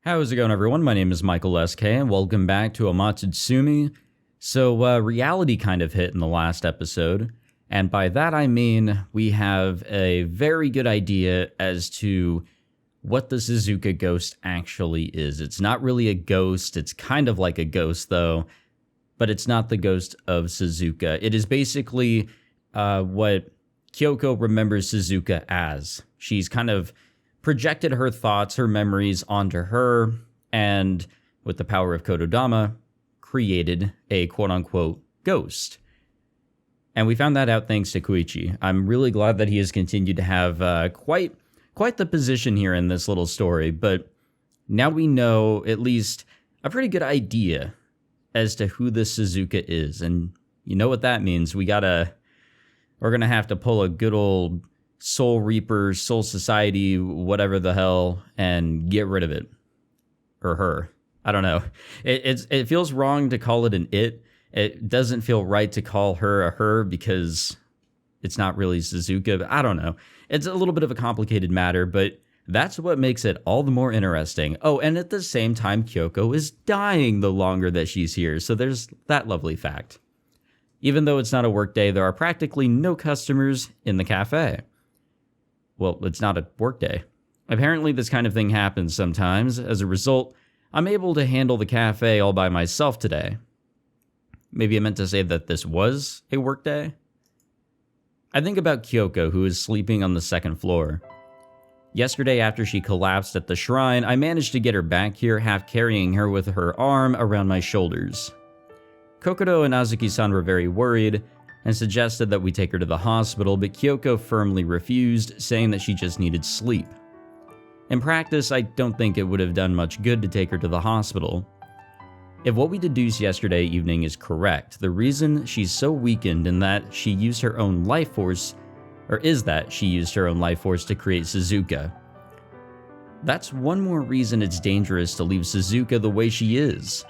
How's it going, everyone? My name is Michael SK, and welcome back to Amatsutsumi. So, reality kind of hit in the last episode, and by that I mean we have a very good idea as to what the Suzuka ghost actually is. It's not really a ghost, it's kind of like a ghost though, but it's not the ghost of Suzuka. It is basically what Kyoko remembers Suzuka as. She's kind of projected her thoughts, her memories onto her, and with the power of kotodama, created a quote-unquote ghost. And we found that out thanks to Koichi. I'm really glad that he has continued to have quite the position here in this little story, but now we know at least a pretty good idea as to who this Suzuka is, and you know what that means. We're gonna have to pull a good old Soul Reaper, Soul Society, whatever the hell, and get rid of it. Or her. I don't know. It feels wrong to call it an it. It doesn't feel right to call her a her because it's not really Suzuka. But I don't know. It's a little bit of a complicated matter, but that's what makes it all the more interesting. Oh, and at the same time, Kyoko is dying the longer that she's here, so there's that lovely fact. Even though it's not a work day, there are practically no customers in the cafe. Well, it's not a work day. Apparently this kind of thing happens sometimes. As a result, I'm able to handle the cafe all by myself today. Maybe I meant to say that this was a work day. I think about Kyoko, who is sleeping on the second floor. Yesterday, after she collapsed at the shrine, I managed to get her back here, half carrying her with her arm around my shoulders. Kokoro and Azuki-san were very worried and suggested that we take her to the hospital, but Kyoko firmly refused, saying that she just needed sleep. In practice, I don't think it would have done much good to take her to the hospital. If what we deduced yesterday evening is correct, the reason she's so weakened is that she used her own life force to create Suzuka. That's one more reason it's dangerous to leave Suzuka the way she is.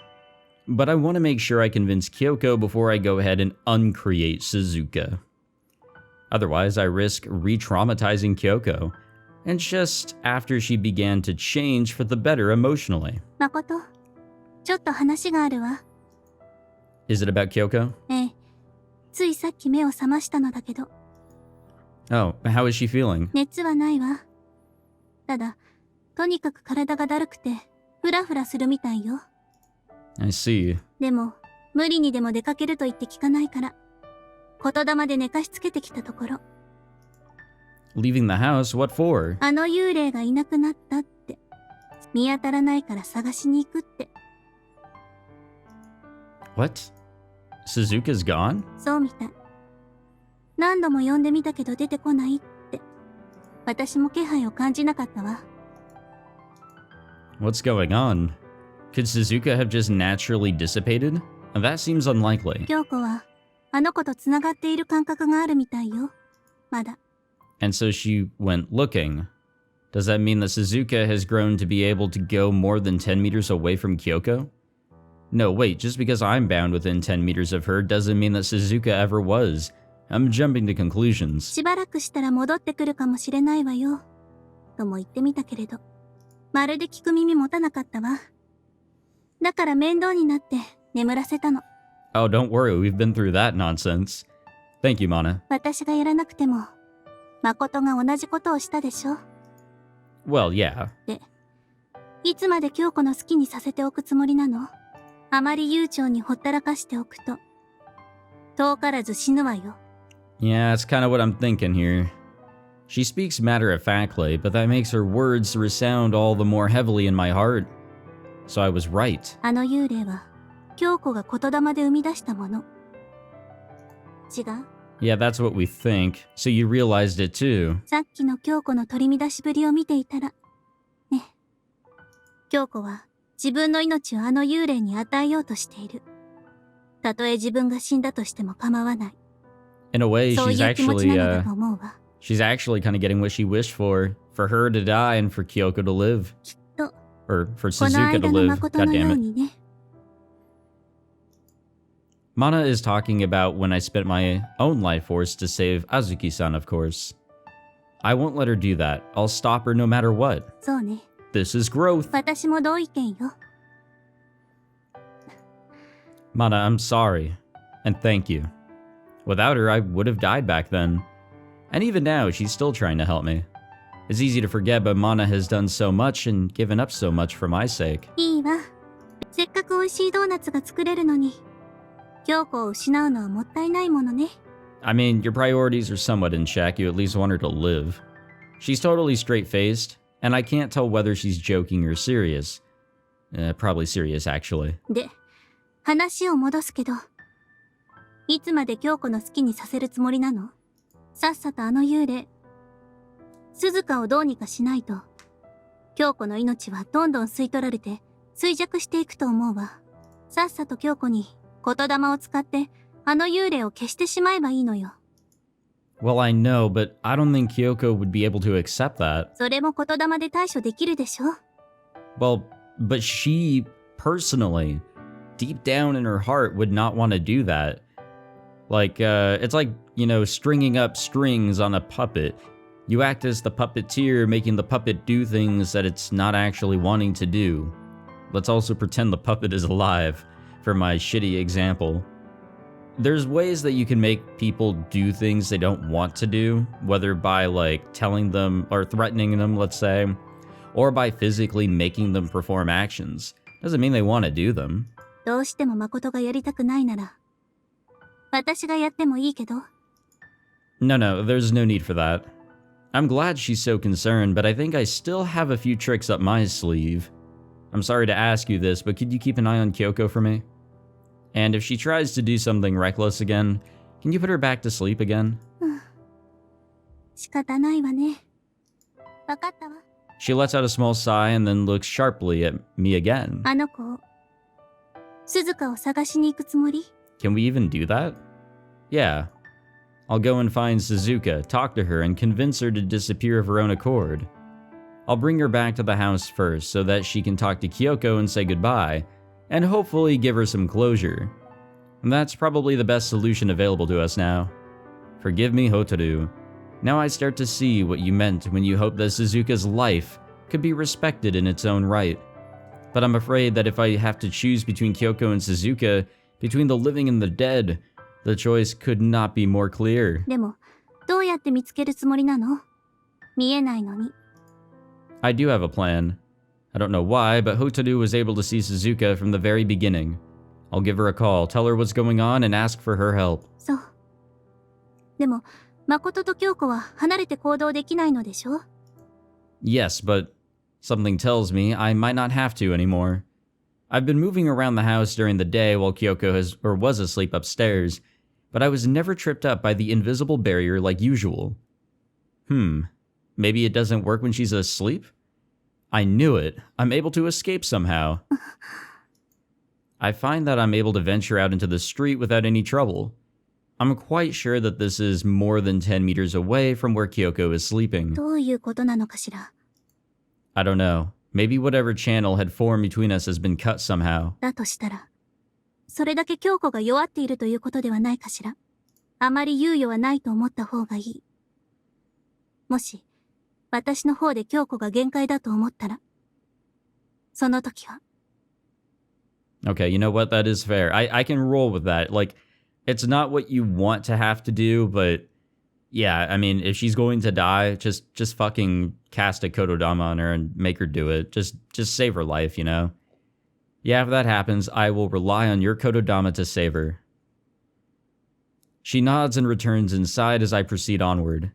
But I want to make sure I convince Kyoko before I go ahead and uncreate Suzuka. Otherwise, I risk re-traumatizing Kyoko, and just after she began to change for the better emotionally. Makoto, ちょっと話があるわ。Is it about Kyoko? ええ、ついさっき目を覚ましたのだけど。Oh, how is she feeling? 熱はないわ。ただ、とにかく体がだるくて、フラフラするみたいよ。I see. でも、無理にでも出かけると言って聞かないから、言霊で寝かしつけてきたところ。Leaving the house? What for? あの幽霊がいなくなったって。見当たらないから探しに行くって。What? Suzuka's gone? そうみたい。何度も呼んでみたけど出てこないって。私も気配を感じなかったわ。What's going on? Could Suzuka have just naturally dissipated? That seems unlikely. 京子は、あの子と繋がっている感覚があるみたいよ。まだ。And so she went looking. Does that mean that Suzuka has grown to be able to go more than 10 meters away from Kyoko? No, wait, just because I'm bound within 10 meters of her doesn't mean that Suzuka ever was. I'm jumping to conclusions. しばらくしたら戻ってくるかもしれないわよ。とも言ってみたけれど、まるで聞く耳持たなかったわ。だから面倒になって眠らせたの。Oh, don't worry, we've been through that nonsense. Thank you, Mana. 私がやらなくても、誠が同じことをしたでしょ。Well, yeah. で、いつまで京子の好きにさせておくつもりなの？あまり悠長にほったらかしておくと、遠からず死ぬわよ。Yeah, that's kind of what I'm thinking here. She speaks matter-of-factly, but that makes her words resound all the more heavily in my heart. So I was right. あの幽霊は、京子が言霊で生み出したもの。違う？ Yeah, that's what we think. So you realized it too. さっきの京子の取り乱しぶりを見ていたら、ね。京子は自分の命をあの幽霊に与えようとしている。たとえ自分が死んだとしても構わない。In a way, そういう気持ちなのだと思うわ。she's actually kind of getting what she wished for her to die and for Kyoko to live. きっと、Or for この Suzuka 間 to の live. 誠 God のよ damn う it. にね。Mana is talking about when I spent my own life force to save Azuki-san, of course. I won't let her do that. I'll stop her no matter what. そうね。This is growth. 私も同意見よ。Mana, I'm sorry. And thank you. Without her, I would have died back then. And even now, she's still trying to help me. It's easy to forget, but Mana has done so much and given up so much for my sake. いいわ。せっかく美味しいドーナツが作れるのに、京子を失うのはもったいないものね。I mean, your priorities are somewhat in check. You at least want her to live. She's totally straight-faced, and I can't tell whether she's joking or serious. Probably serious, actually. で、話を戻すけど、いつまで京子の好きにさせるつもりなの？さっさとあの幽霊、鈴鹿をどうにかしないと、京子の命はどんどん吸い取られて衰弱していくと思うわ。さっさと京子に言霊を使ってあの幽霊を消してしまえばいいのよ。Well, I know, but I don't think Kyoko would be able to accept that. それも言霊で対処できるでしょ。Well, but she, personally, deep down in her heart would not want to do that. Like, it's like, you know, stringing up strings on a puppet. You act as the puppeteer, making the puppet do things that it's not actually wanting to do. Let's also pretend the puppet is alive, for my shitty example. There's ways that you can make people do things they don't want to do, whether by, like, telling them or threatening them, let's say, or by physically making them perform actions. Doesn't mean they want to do them. どうしても誠がやりたくないなら、私がやってもいいけど。No, there's no need for that. I'm glad she's so concerned, but I think I still have a few tricks up my sleeve. I'm sorry to ask you this, but could you keep an eye on Kyoko for me? And if she tries to do something reckless again, can you put her back to sleep again? 仕方ないわね。わかったわ。She lets out a small sigh and then looks sharply at me again. あの子、鈴鹿を探しに行くつもり？ Can we even do that? Yeah. I'll go and find Suzuka, talk to her, and convince her to disappear of her own accord. I'll bring her back to the house first so that she can talk to Kyoko and say goodbye, and hopefully give her some closure. And that's probably the best solution available to us now. Forgive me, Hotaru. Now I start to see what you meant when you hoped that Suzuka's life could be respected in its own right. But I'm afraid that if I have to choose between Kyoko and Suzuka, between the living and the dead, the choice could not be more clear. でも、どうやって見つけるつもりなの？見えないのに。I do have a plan. I don't know why, but Hotaru was able to see Suzuka from the very beginning. I'll give her a call, tell her what's going on, and ask for her help. そう。でも、誠と京子は離れて行動できないのでしょ？ Yes, but something tells me I might not have to anymore. I've been moving around the house during the day while Kyoko was asleep upstairs, but I was never tripped up by the invisible barrier like usual. Maybe it doesn't work when she's asleep? I knew it. I'm able to escape somehow. I find that I'm able to venture out into the street without any trouble. I'm quite sure that this is more than 10 meters away from where Kyoko is sleeping. どういうことなのかしら？ I don't know. Maybe whatever channel had formed between us has been cut somehow. だとしたら、それだけ京子が弱っているということではないかしら。あまり猶予はないと思った方がいい。もし、私の方で京子が限界だと思ったら、その時は。Okay, you know what? That is fair. I can roll with that. Like, it's not what you want to have to do, but yeah, I mean, if she's going to die, just fucking cast a kotodama on her and make her do it. Just save her life, you know? Yeah, if that happens, I will rely on your kotodama to save her. She nods and returns inside as I proceed onward.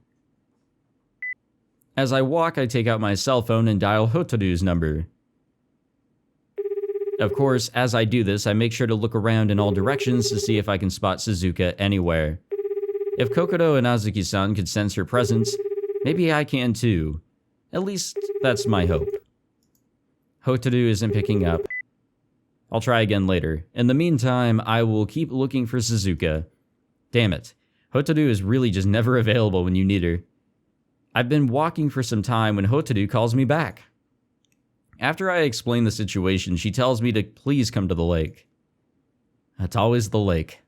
As I walk, I take out my cell phone and dial Hotaru's number. Of course, as I do this, I make sure to look around in all directions to see if I can spot Suzuka anywhere. If Kokoro and Azuki-san could sense her presence, maybe I can too. At least, that's my hope. Hotaru isn't picking up. I'll try again later. In the meantime, I will keep looking for Suzuka. Damn it. Hotaru is really just never available when you need her. I've been walking for some time when Hotaru calls me back. After I explain the situation, she tells me to please come to the lake. It's always the lake.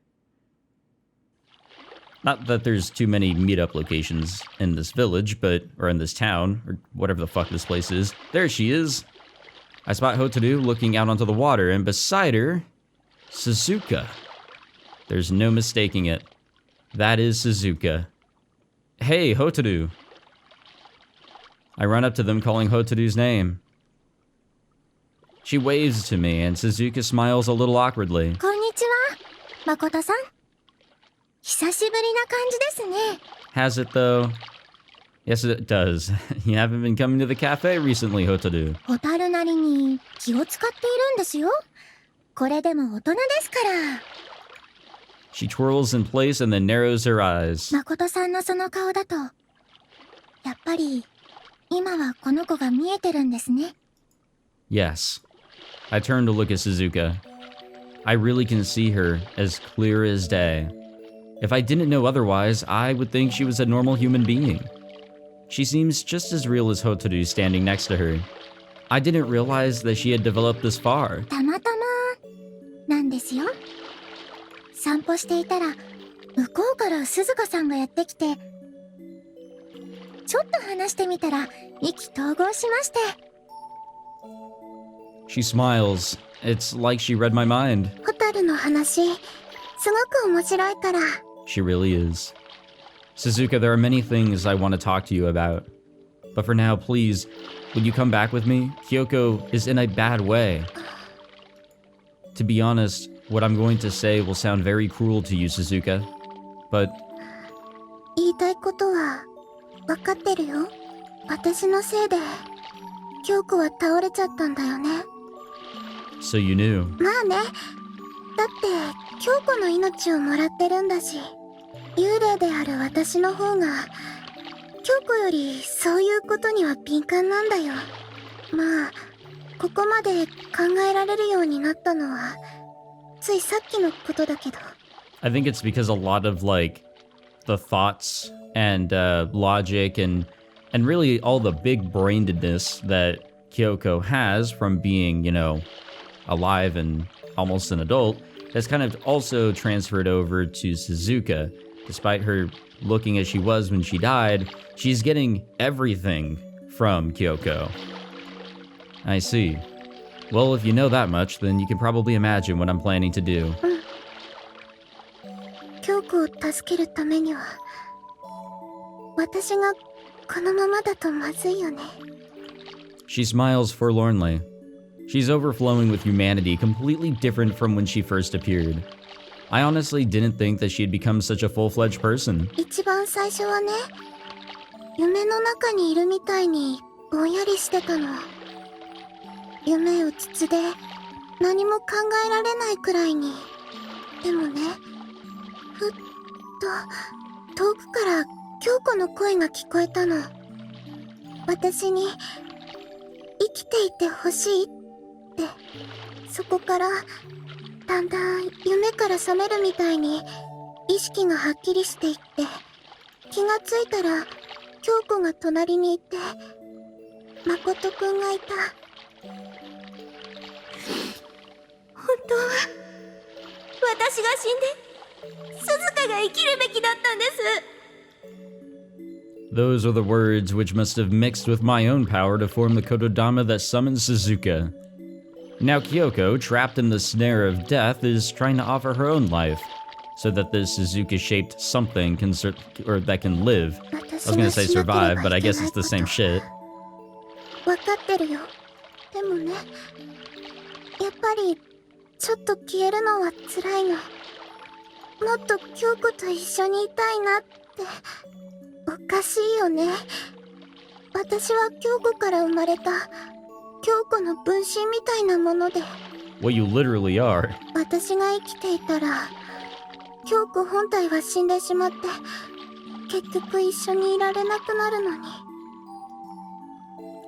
Not that there's too many meetup locations in this village, or in this town, or whatever the fuck this place is. There she is. I spot Hotaru looking out onto the water, and beside her, Suzuka. There's no mistaking it. That is Suzuka. Hey, Hotaru. I run up to them calling Hotaru's name. She waves to me, and Suzuka smiles a little awkwardly. こんにちは、誠さん。久しぶりな感じですね。Has it though? Yes, it does. You haven't been coming to the cafe recently, Hotaru. ホタルなりに気を使っているんですよ。これでも大人ですから。She twirls in place and then narrows her eyes. 誠さんのその顔だと、やっぱり今はこの子が見えてるんですね。Yes. I turn to look at Suzuka. I really can see her as clear as day. If I didn't know otherwise, I would think she was a normal human being. She seems just as real as Hotaru standing next to her. I didn't realize that she had developed this far. たまたまなんですよ。散歩していたら向こうから鈴鹿さんがやってきて、ちょっと話してみたら意気投合しまして。She smiles. It's like she read my mind. ホタルの話、すごく面白いから。She really is. Suzuka, there are many things I want to talk to you about. But for now, please, would you come back with me? Kyoko is in a bad way. To be honest, what I'm going to say will sound very cruel to you, Suzuka. But 言いたいことは分かってるよ。私のせいで京子は倒れちゃったんだよね。so you knew. まあね。だって京子の命をもらってるんだし、幽霊である私の方が京子よりそういうことには敏感なんだよ。まあここまで考えられるようになったのはついさっきのことだけど。I think it's because a lot of like the thoughts and logic and really all the big-brainedness that Kyoko has from being, you know, alive and almost an adult has kind of also transferred over to Suzuka. Despite her looking as she was when she died, she's getting everything from Kyoko. I see. Well, if you know that much, then you can probably imagine what I'm planning to do. 京子を助けるためには私がこのままだとまずいよね。She smiles forlornly. She's overflowing with humanity, completely different from when she first appeared. I honestly didn't think that she'd become such a full-fledged person. 一番最初はね、夢の中にいるみたいにぼんやりしてたの。夢うつつで何も考えられないくらいに。でもね、ふっと遠くから京子の声が聞こえたの。私に生きていてほしいって。そこからだんだん夢から覚めるみたいに意識がはっきりしていって、気がついたら京子が隣にいて誠くんがいた。本当は私が死んで鈴鹿が生きるべきだったんです。Those are the words which must have mixed with my own power to form the kotodama that summons Suzuka. Now Kyoko, trapped in the snare of death, is trying to offer her own life, so that this Suzuka-shaped something that can live. I was gonna say survive, but I guess it's the same shit. わかってるよ。でもね、やっぱりちょっと消えるのは辛いの。もっと京子と一緒にいたいなって。おかしいよね。私は京子から生まれた京子の分身みたいなもので。What you literally are. 私が生きていたら京子本体は死んでしまって結局一緒にいられなくなるのに。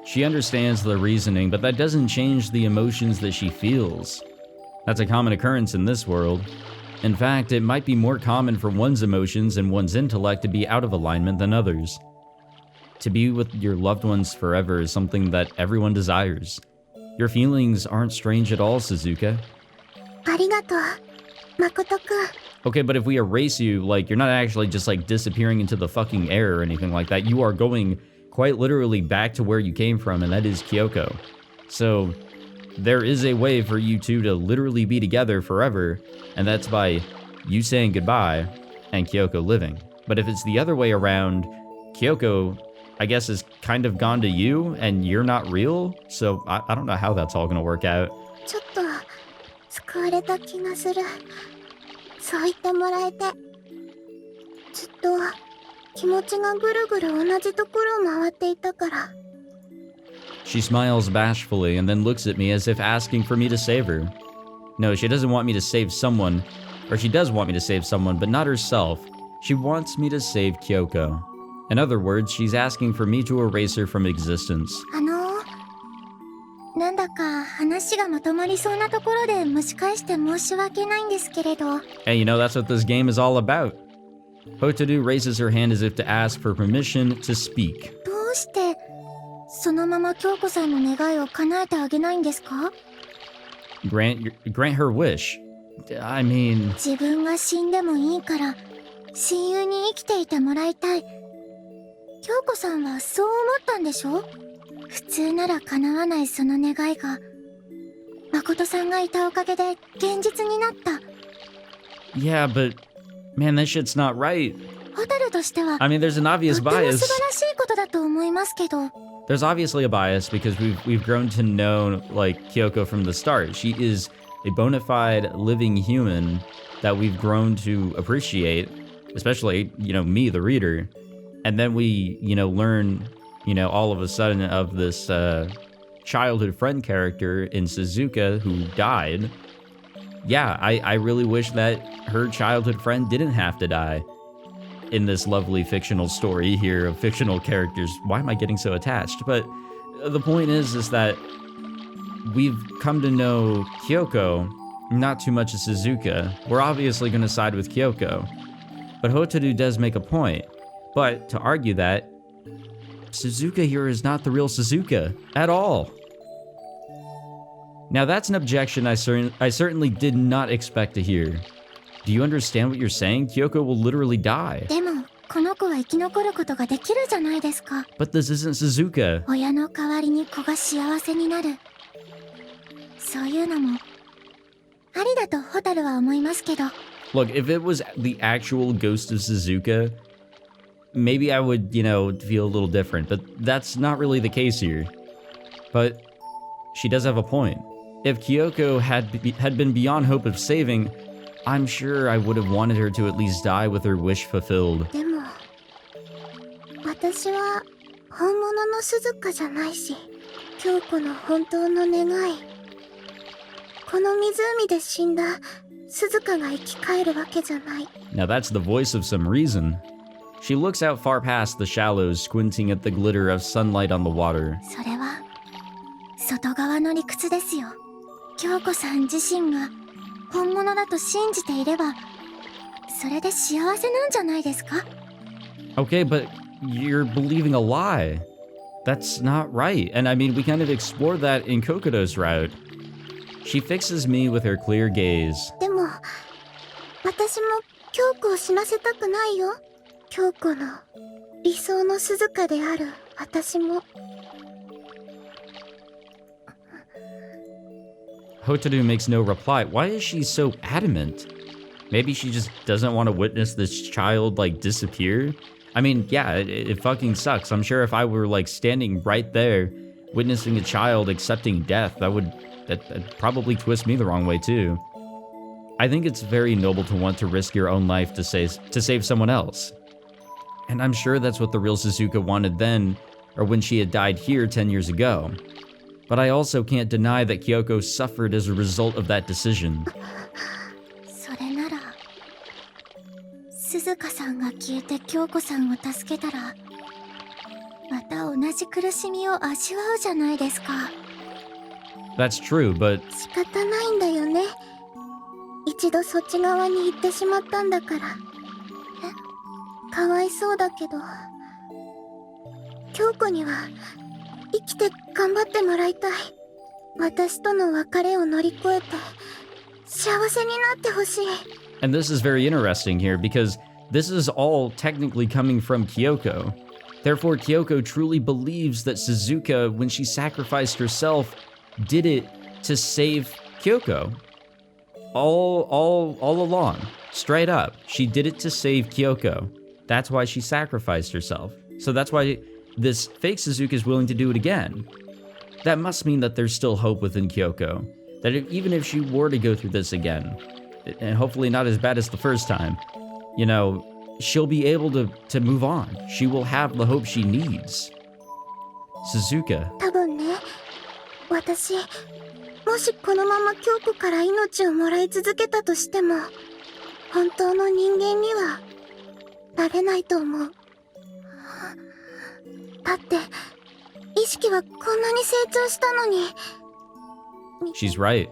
She understands the reasoning, but that doesn't change the emotions that she feels. That's a common occurrence in this world. In fact, it might be more common for one's emotions and one's intellect to be out of alignment than others. To be with your loved ones forever is something that everyone desires. Your feelings aren't strange at all, Suzuka. ありがとう。誠くん。 Okay, but if we erase you, like, you're not actually just, like, disappearing into the fucking air or anything like that. You are going quite literally back to where you came from, and that is Kyoko. So, there is a way for you two to literally be together forever, and that's by you saying goodbye and Kyoko living. But if it's the other way around, Kyoko, I guess, is kind of gone to you, and you're not real, so I don't know how that's all gonna work out. ちょっと救われた気がする。そう言ってもらえて。ずっと気持ちがぐるぐる同じところを回っていたから。 She smiles bashfully and then looks at me as if asking for me to save her. No, she doesn't want me to save someone, or she does want me to save someone, but not herself. She wants me to save Kyoko. In other words, she's asking for me to erase her from existence. なんだか話がまとまりそうなところで蒸し返して申し訳ないんですけれど。 Hey, you know, that's what this game is all about. Hotaru raises her hand as if to ask for permission to speak. どうしてそのまま京子さんの願いを叶えてあげないんですか？ Grant her wish. I mean... 自分が死んでもいいから親友に生きていてもらいたい。京子さんはそう思ったんでしょ？普通なら叶わないその願いが誠さんがいたおかげで現実になった。 Yeah, but man, that shit's not right. ホタルとしては I mean, there's an と obvious っても素 bias. 晴らしいことだと思いますけど。 There's obviously a bias because we've grown to know, like, Kyoko from the start. She is a bona fide living human that we've grown to appreciate, especially, you know, me, the reader. And then we, you know, learn, you know, all of a sudden of this childhood friend character in Suzuka who died. Yeah, I really wish that her childhood friend didn't have to die in this lovely fictional story here of fictional characters. Why am I getting so attached? But the point is that we've come to know Kyoko, not too much as Suzuka. We're obviously going to side with Kyoko. But Hotaru does make a point. But to argue that, Suzuka here is not the real Suzuka at all. Now that's an objection I certainly did not expect to hear. Do you understand what you're saying? Kyoko will literally die. でもこの子は生き残ることができるじゃないですか。 But this isn't Suzuka. 親の代わりに子が幸せになる。そういうのもありだとホタルは思いますけど。 Look, if it was the actual ghost of Suzuka, maybe I would, you know, feel a little different, but that's not really the case here. But she does have a point. If Kyoko had been beyond hope of saving, I'm sure I would have wanted her to at least die with her wish fulfilled. でも私は本物の鈴鹿じゃないし、京子の本当の願い。この湖で死んだ鈴鹿が生き返るわけじゃない。 Now that's the voice of some reason. She looks out far past the shallows, squinting at the glitter of sunlight on the water. それは外側の理屈ですよ。京子さん自身が本物だと信じていれば、それで幸せなんじゃないですか？ Okay, but you're believing a lie. That's not right. And I mean, we kind of explored that in Kokodo's route. She fixes me with her clear gaze. でも私も京子を死なせたくないよ。京子の理想の鈴鹿である私も。 Hotaru makes no reply. Why is she so adamant? Maybe she just doesn't want to witness this child, like, disappear? I mean, yeah, it fucking sucks. I'm sure if I were, like, standing right there, witnessing a child accepting death, that'd probably twist me the wrong way, too. I think it's very noble to want to risk your own life to save someone else. And I'm sure that's what the real Suzuka wanted then, or when she had died here 10 years ago. But I also can't deny that Kyoko suffered as a result of that decision. それなら鈴鹿さんが消えて京子さんを助けたら、また同じ苦しみを味わうじゃないですか。 That's true, but 仕方ないんだよね。一度そっち側に行ってしまったんだから。かわいそうだけど、京子には生きて頑張ってもらいたい。私との別れを乗り越えて幸せになってほしい。 And this is very interesting here because this is all technically coming from Kyoko. Therefore, Kyoko truly believes that Suzuka, when she sacrificed herself, did it to save Kyoko. All along, straight up, she did it to save Kyoko. That's why she sacrificed herself. So that's why this fake Suzuka is willing to do it again. That must mean that there's still hope within Kyoko. That even if she were to go through this again, and hopefully not as bad as the first time, you know, she'll be able to move on. She will have the hope she needs. Suzuka. 多分ね、私、もしこのまま京子から命をもらい続けたとしても、本当の人間にはなれないと思う。だって、意識はこんなに成長したのに。She's right.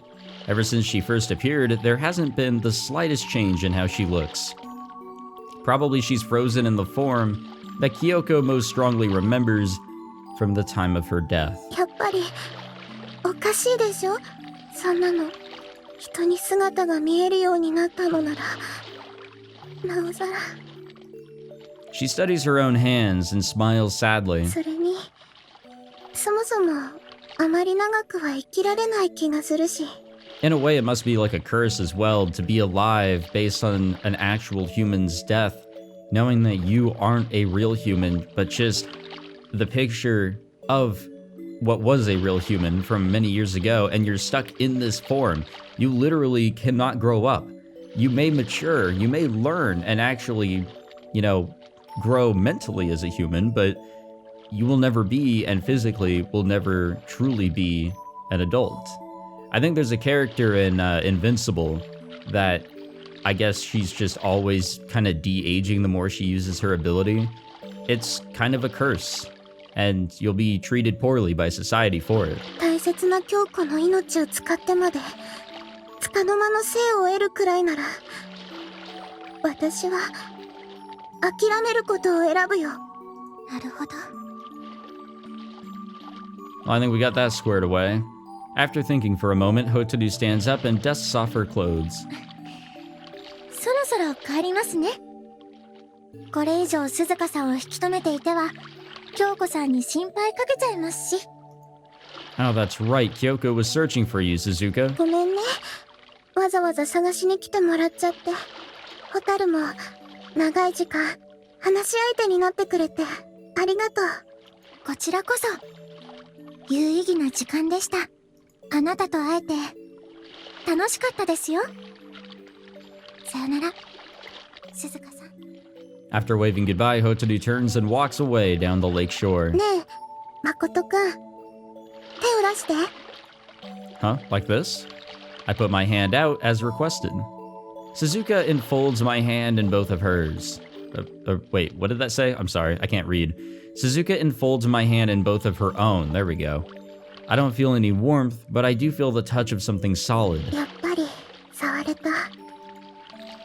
Ever since she first appeared, there hasn't been the slightest change in how she looks. Probably she's frozen in the form that Kyoko most strongly remembers from the time of her death. やっぱり、おかしいでしょ？そんなの。人に姿が見えるようになったのなら、なおさら。She studies her own hands and smiles sadly. それに、そもそも、あまり長くは生きられない気がするし。In a way, it must be like a curse as well to be alive based on an actual human's death, knowing that you aren't a real human, but just the picture of what was a real human from many years ago, and you're stuck in this form. You literally cannot grow up. You may mature, you may learn and actually, you know, grow mentally as a human, but you will never be, and physically will never truly be, an adult. I think there's a character in Invincible that I guess she's just always kind of de-aging the more she uses her ability. It's kind of a curse, and you'll be treated poorly by society for it. 大切な京子の命を使ってまで、束の間の生を得るくらいなら、私は諦めることを選ぶよ。なるほど。Well, I think we got that squared away. After thinking for a moment, Hotaru stands up and dusts off her clothes. そろそろ帰りますね。これ以上鈴鹿さんを引き止めていては、京子さんに心配かけちゃいますし。Oh, that's right. Kyoko was searching for you, Suzuka. ごめんね。わざわざ探しに来てもらっちゃって。ホタルも長い時間話し相手になってくれてありがとう。こちらこそ有意義な時間でした。あなたと会えて楽しかったですよ。さよなら、鈴鹿さん。After waving goodbye, Hotaru turns and walks away down the lake shore. ねえ、誠くん、手を出して。Huh? Like this? I put my hand out as requested. Suzuka enfolds my hand in both of hers. Wait, what did that say? I'm sorry, I can't read. Suzuka enfolds my hand in both of her own. There we go. I don't feel any warmth, but I do feel the touch of something solid. やっぱり触れた。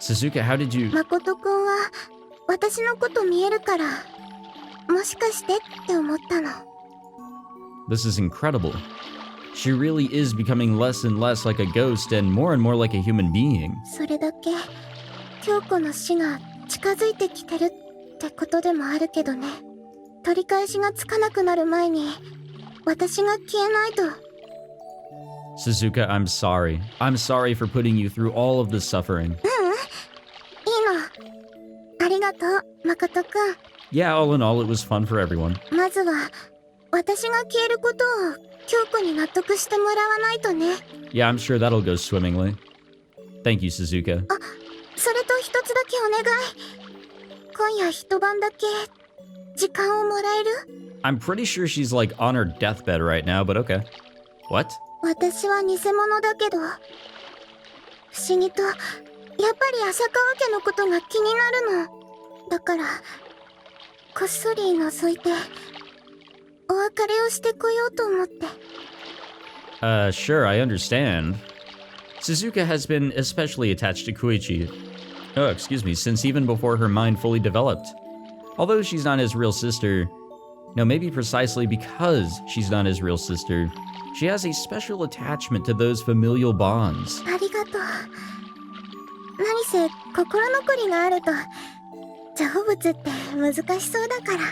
Suzuka, how did you... 誠くんは私のこと見えるから、もしかしてって思ったの。This is incredible. She really is becoming less and less like a ghost and more like a human being. それだけ京子の死が近づいてきてるってことでもあるけどね。取り返しがつかなくなる前に私が消えないと。Suzuka, I'm sorry. I'm sorry for putting you through all of this suffering. いいの。ありがとう、誠くん。Yeah, all in all, it was fun for everyone. まずは私が消えることを京子に納得してもらわないとね。Yeah, I'm sure that'll go swimmingly. Thank you, Suzuka. あ、それと一つだけお願い。今夜一晩だけ時間をもらえる？ I'm pretty sure she's like on her deathbed right now, but okay. What? 私は偽物だけど、不思議とやっぱり浅川家のことが気になるの。だからこっそり覗いてお別れをしてこようと思って。Sure, I understand. Suzuka has been especially attached to Koichi. Oh, excuse me, since even before her mind fully developed. Although she's not his real sister, No, maybe precisely because she's not his real sister, she has a special attachment to those familial bonds. ありがとう。何せ心残りがあると成仏って難しそうだから。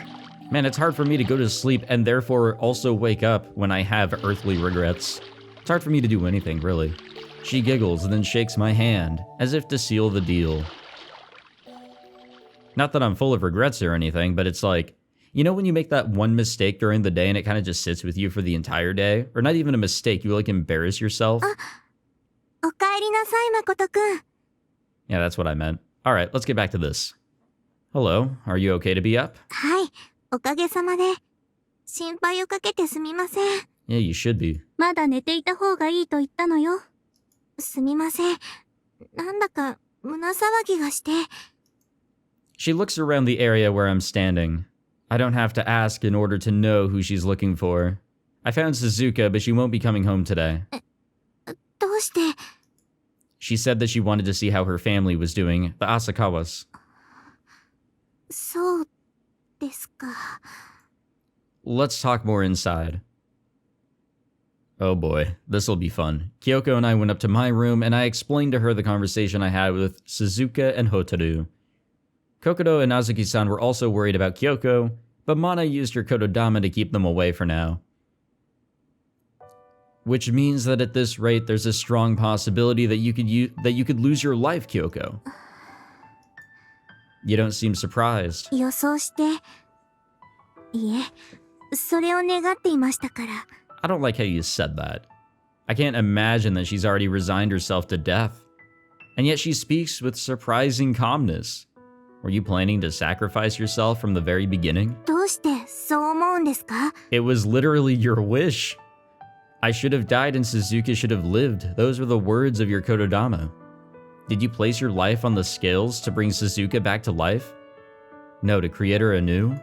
Man, it's hard for me to go to sleep and therefore also wake up when I have earthly regrets. It's hard for me to do anything, really. She giggles and then shakes my hand, as if to seal the deal. Not that I'm full of regrets or anything, but it's like, you know when you make that one mistake during the day and it kind of just sits with you for the entire day? Or not even a mistake, you like embarrass yourself? おかえりなさい、誠くん。 Yeah, that's what I meant. Alright, let's get back to this. Hello, are you okay to be up? はい、おかげさまで。心配をかけてすみません。 Yeah, you should be. まだ寝ていた方がいいと言ったのよ。すみません。なんだか胸騒ぎがして。 She looks around the area where I'm standing. I don't have to ask in order to know who she's looking for. I found Suzuka, but she won't be coming home today. どうして？ She said that she wanted to see how her family was doing, the Asakawas. そうですか。 Let's talk more inside. Oh boy, this'll be fun. Kyoko and I went up to my room and I explained to her the conversation I had with Suzuka and Hotaru. Kokoro and Azuki-san were also worried about Kyoko, but Mana used her kotodama to keep them away for now. Which means that at this rate, there's a strong possibility that you could lose your life, Kyoko. You don't seem surprised. 予想して。いえ、それを願っていましたから。 I don't like how you said that. I can't imagine that she's already resigned herself to death. And yet she speaks with surprising calmness. Were you planning to sacrifice yourself from the very beginning? どうしてそう思うんですか？ It was literally your wish. I should have died and Suzuka should have lived. Those were the words of your kotodama. Did you place your life on the scales to bring Suzuka back to life? No, to create her anew?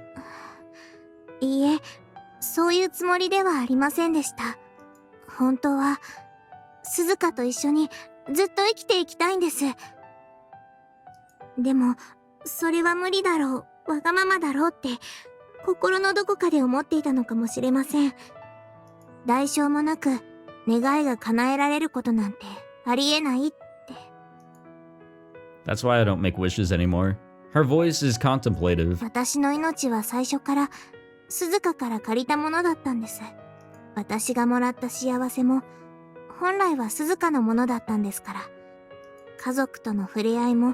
いいえ、そういうつもりではありませんでした。本当は、鈴鹿と一緒にずっと生きていきたいんです。でも、それは無理だろう、わがままだろうって、心のどこかで思っていたのかもしれません。代償もなく、願いが叶えられることなんてありえないって。That's why I don't make wishes anymore. Her voice is contemplative. 私の命は最初から鈴鹿から借りたものだったんです。私がもらった幸せも本来は鈴鹿のものだったんですから。家族との触れ合いも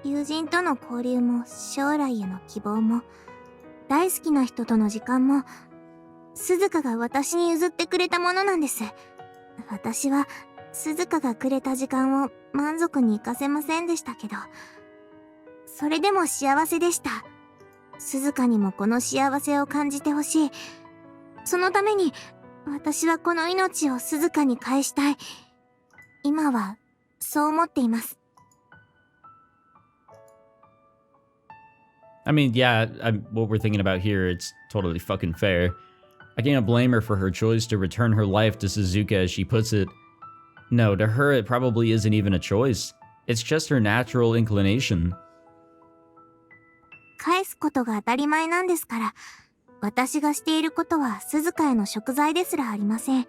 友人との交流も将来への希望も大好きな人との時間も鈴鹿が私に譲ってくれたものなんです。私は鈴鹿がくれた時間を満足に活かせませんでしたけど、それでも幸せでした。鈴鹿にもこの幸せを感じてほしい。そのために私はこの命を鈴鹿に返したい。今はそう思っています。I mean, yeah, what we're thinking about here, it's totally fucking fair. I can't blame her for her choice to return her life to Suzuka as she puts it. No, to her it probably isn't even a choice. It's just her natural inclination. 返すことが当たり前なんですから。私がしていることは鈴鹿への贖罪ですらありません。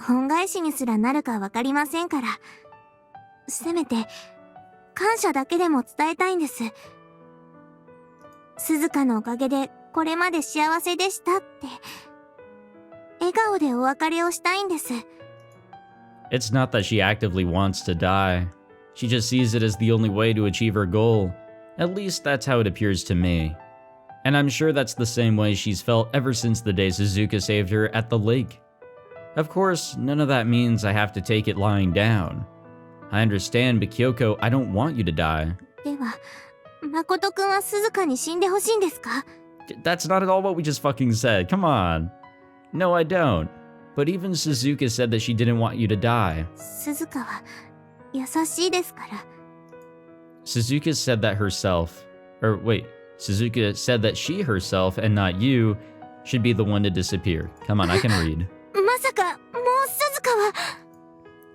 恩返しにすらなるかわかりませんから。せめて感謝だけでも伝えたいんです。鈴鹿のおかげでこれまで幸せでしたって。笑顔でお別れをしたいんです。It's not that she actively wants to die. She just sees it as the only way to achieve her goal. At least that's how it appears to me. And I'm sure that's the same way she's felt ever since the day Suzuka saved her at the lake. Of course, none of that means I have to take it lying down. I understand, but Kyoko, I don't want you to die. では、誠くんは鈴鹿に死んでほしいんですか？ That's not at all what we just fucking said. Come on. No, I don't. But even Suzuka said that she didn't want you to die. 鈴鹿は優しいですから。Suzuka said that herself. Or wait, Suzuka said that she herself and not you should be the one to disappear. Come on, I can read. まさか、もう鈴鹿は。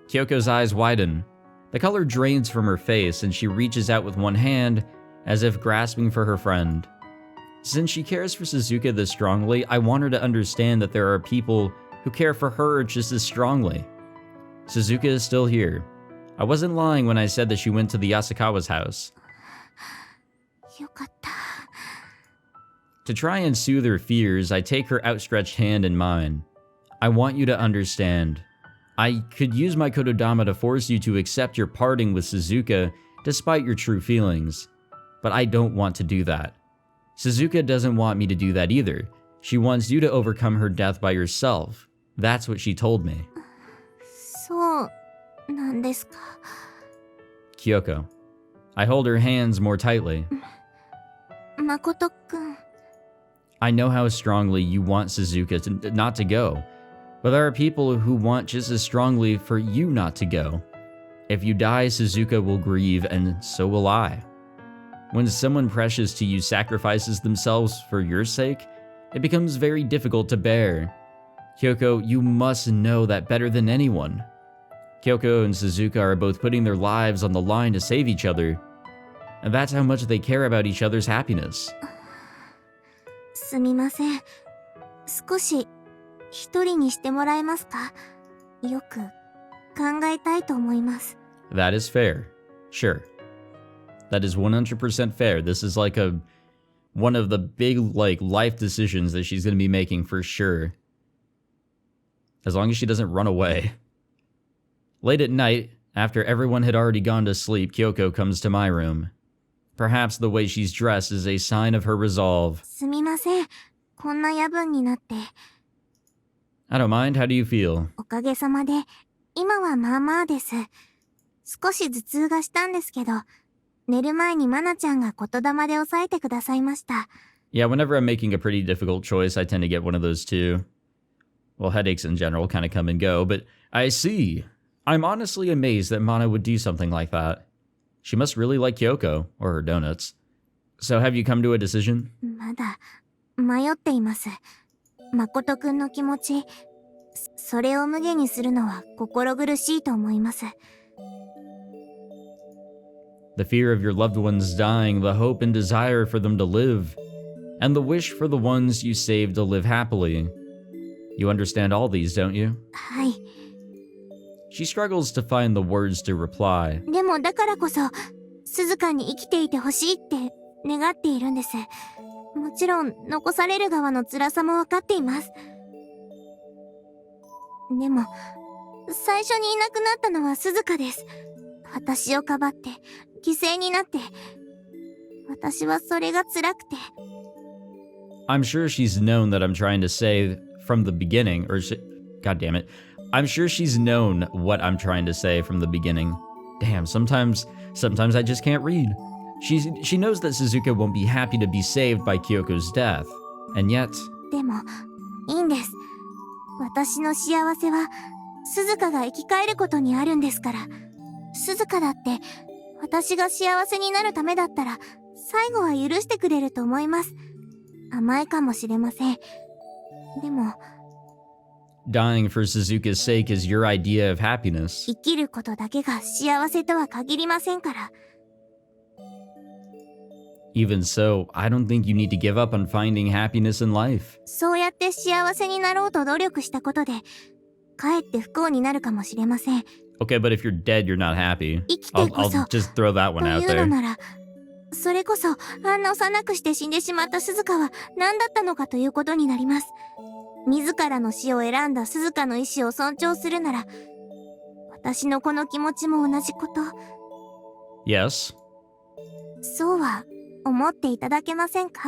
Kyoko's eyes widen. The color drains from her face and she reaches out with one hand as if grasping for her friend. Since she cares for Suzuka this strongly, I want her to understand that there are people who care for her just as strongly. Suzuka is still here. I wasn't lying when I said that she went to the Yasukawa's house. よかった。 To try and soothe her fears, I take her outstretched hand in mine. I want you to understand. I could use my kotodama to force you to accept your parting with Suzuka despite your true feelings. But I don't want to do that. Suzuka doesn't want me to do that either. She wants you to overcome her death by yourself. That's what she told me. そうなんですか。 Kyoko. I hold her hands more tightly. 誠くん。 I know how strongly you want Suzuka not to go, but there are people who want just as strongly for you not to go. If you die, Suzuka will grieve, and so will I. When someone precious to you sacrifices themselves for your sake, it becomes very difficult to bear. Kyoko, you must know that better than anyone. Kyoko and Suzuka are both putting their lives on the line to save each other, and that's how much they care about each other's happiness. すみません。少し一人にしてもらえますか？よく考えたいと思います。 That is fair. Sure. That is 100% fair. This is like one of the big life decisions that she's going to be making for sure. As long as she doesn't run away. Late at night, after everyone had already gone to sleep, Kyoko comes to my room. Perhaps the way she's dressed is a sign of her resolve. すみません。こんな夜分になって。 I don't mind. How do you feel? おかげさまで、今はまあまあです。少し頭痛がしたんですけど、寝る前にマナちゃんが言霊で押さえてくださいました。 Yeah, whenever I'm making a pretty difficult choice, I tend to get one of those too. Well, headaches in general kind of come and go, but I see. I'm honestly amazed that Mana would do something like that. She must really like Kyoko, or her donuts. So have you come to a decision? まだ迷っています。誠くんの気持ち、それを無下にするのは心苦しいと思います。 The fear of your loved ones dying, the hope and desire for them to live, and the wish for the ones you saved to live happily. You understand all these, don't you? はい。 She struggles to find the words to reply. でもだからこそ、鈴鹿に生きていてほしいって願っているんです。もちろん、残される側の辛さもわかっています。でも、最初にいなくなったのは鈴鹿です。私をかばって、犠牲になって、私はそれが辛くて。I'm sure she's known that I'm trying to say from the beginning, God damn it. I'm sure she's known what I'm trying to say from the beginning. Damn, sometimes I just can't read. She knows that Suzuka won't be happy to be saved by Kyoko's death, and yet... でも、いいんです。私の幸せは、鈴鹿が生き返ることにあるんですから。鈴鹿だって、私が幸せになるためだったら、最後は許してくれると思います。甘いかもしれません。でも、 Dying for Suzuka's sake is your idea of happiness. 生きることだけが幸せとは限りませんから。 Even so, I don't think you need to give up on finding happiness in life. そうやって幸せになろうと努力したことで、かえって不幸になるかもしれません。 Okay, but if you're dead, you're not happy. 生きてこそ I'll just throw that one と out いうの there. なら、それこそあんな幼くして死んでしまった鈴鹿は何だったのかということになります。自らの死を選んだ鈴鹿の意志を尊重するなら、私のこの気持ちも同じこと。 Yes? そうは思っていただけませんか？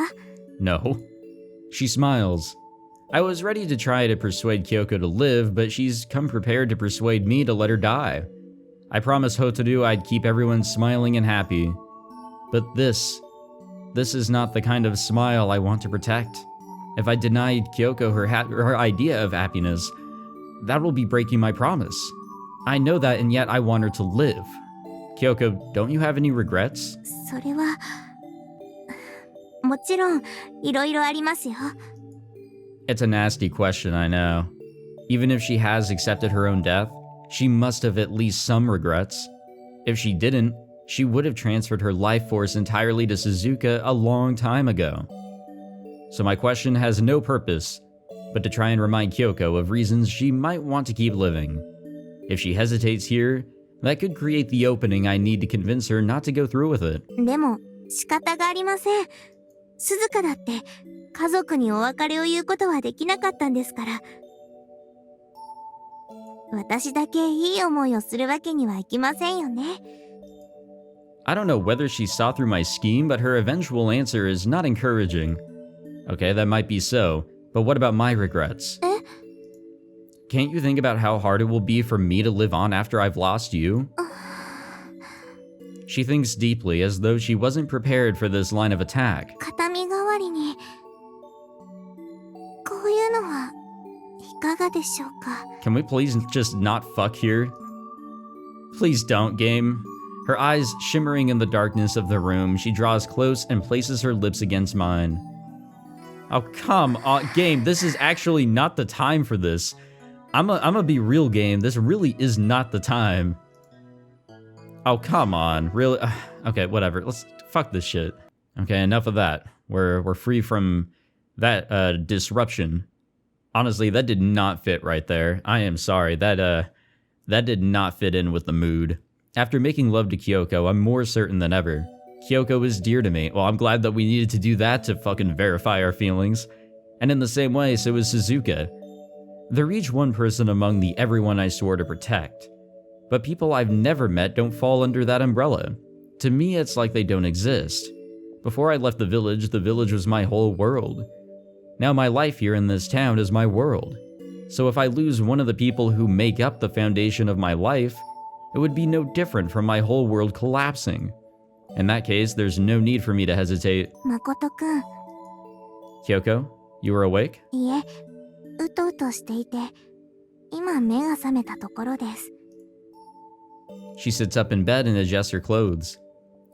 No. She smiles. I was ready to try to persuade Kyoko to live, but she's come prepared to persuade me to let her die. I promised Hotaru I'd keep everyone smiling and happy. But this is not the kind of smile I want to protect. If I denied Kyoko her idea of happiness, that will be breaking my promise. I know that, and yet I want her to live. Kyoko, don't you have any regrets? それは、もちろんいろいろありますよ。 It's a nasty question, I know. Even if she has accepted her own death, she must have at least some regrets. If she didn't, she would have transferred her life force entirely to Suzuka a long time ago. So my question has no purpose but to try and remind Kyoko of reasons she might want to keep living. If she hesitates here, that could create the opening I need to convince her not to go through with it. でも仕方がありません。鈴鹿だって家族にお別れを言うことはできなかったんですから。私だけいい思いをするわけにはいきませんよね。I don't know whether she saw through my scheme, but her eventual answer is not encouraging. Okay, that might be so, but what about my regrets? Can't you think about how hard it will be for me to live on after I've lost you? She thinks deeply, as though she wasn't prepared for this line of attack. 形見代わりにこういうのはいかがでしょうか。 Can we please just not fuck here? Please don't, game. Her eyes shimmering in the darkness of the room, she draws close and places her lips against mine. Oh, come on, game. This is actually not the time for this. I'm a be real, game. This really is not the time. Oh, come on. Really? Okay, whatever. Let's fuck this shit. Okay, enough of that. We're free from that disruption. Honestly, that did not fit right there. I am sorry. That did not fit in with the mood. After making love to Kyoko, I'm more certain than ever. Kyoko is dear to me. Well, I'm glad that we needed to do that to fucking verify our feelings. And in the same way, so is Suzuka. They're each one person among the everyone I swore to protect. But people I've never met don't fall under that umbrella. To me, it's like they don't exist. Before I left the village was my whole world. Now my life here in this town is my world. So if I lose one of the people who make up the foundation of my life, it would be no different from my whole world collapsing. In that case, there's no need for me to hesitate. Makoto-kun. Kyoko, you are awake? いえ、うとうとしていて、今目が覚めたところです。 She sits up in bed and adjusts her clothes.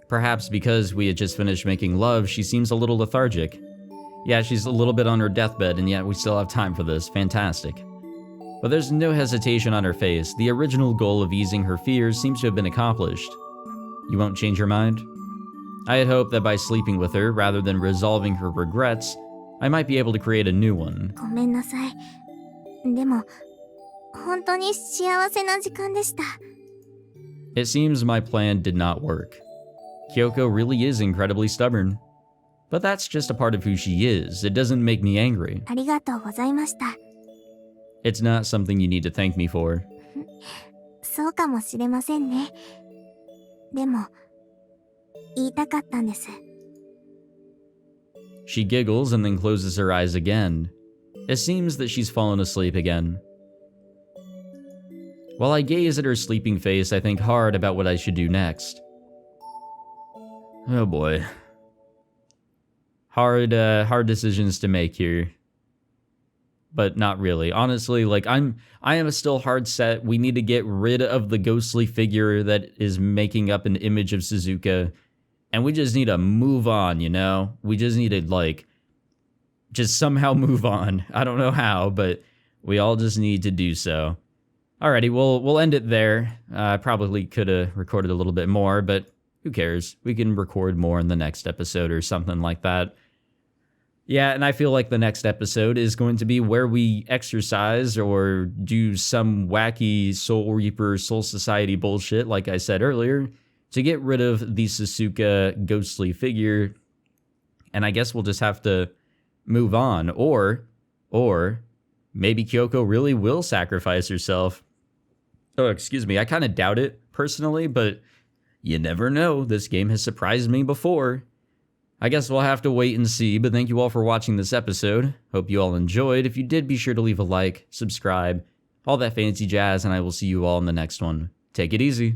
Perhaps because we had just finished making love, she seems a little lethargic. Yeah, she's a little bit on her deathbed, and yet we still have time for this. Fantastic. But there's no hesitation on her face. The original goal of easing her fears seems to have been accomplished. You won't change your mind? I had hoped that by sleeping with her, rather than resolving her regrets, I might be able to create a new one. ごめんなさい。でも、本当に幸せな時間でした。 It seems my plan did not work. Kyoko really is incredibly stubborn. But that's just a part of who she is. It doesn't make me angry. ありがとうございました。 It's not something you need to thank me for. そうかもしれませんね。でも、言いたかったんです。 She giggles and then closes her eyes again. It seems that she's fallen asleep again. While I gaze at her sleeping face, I think hard about what I should do next. Oh boy. Hard decisions to make here. But not really. Honestly, like I am still hard set. We need to get rid of the ghostly figure that is making up an image of Suzuka. And we just need to move on, you know? We just need to, like, just somehow move on. I don't know how, but we all just need to do so. Alrighty, we'll end it there. I probably could have recorded a little bit more, but who cares? We can record more in the next episode or something like that. Yeah, and I feel like the next episode is going to be where we exercise or do some wacky Soul Reaper, Soul Society bullshit, like I said earlier, to get rid of the Suzuka ghostly figure. And I guess we'll just have to move on. Or maybe Kyoko really will sacrifice herself. Oh, excuse me, I kind of doubt it, personally, but you never know. This game has surprised me before. I guess we'll have to wait and see, but thank you all for watching this episode. Hope you all enjoyed. If you did, be sure to leave a like, subscribe, all that fancy jazz, and I will see you all in the next one. Take it easy.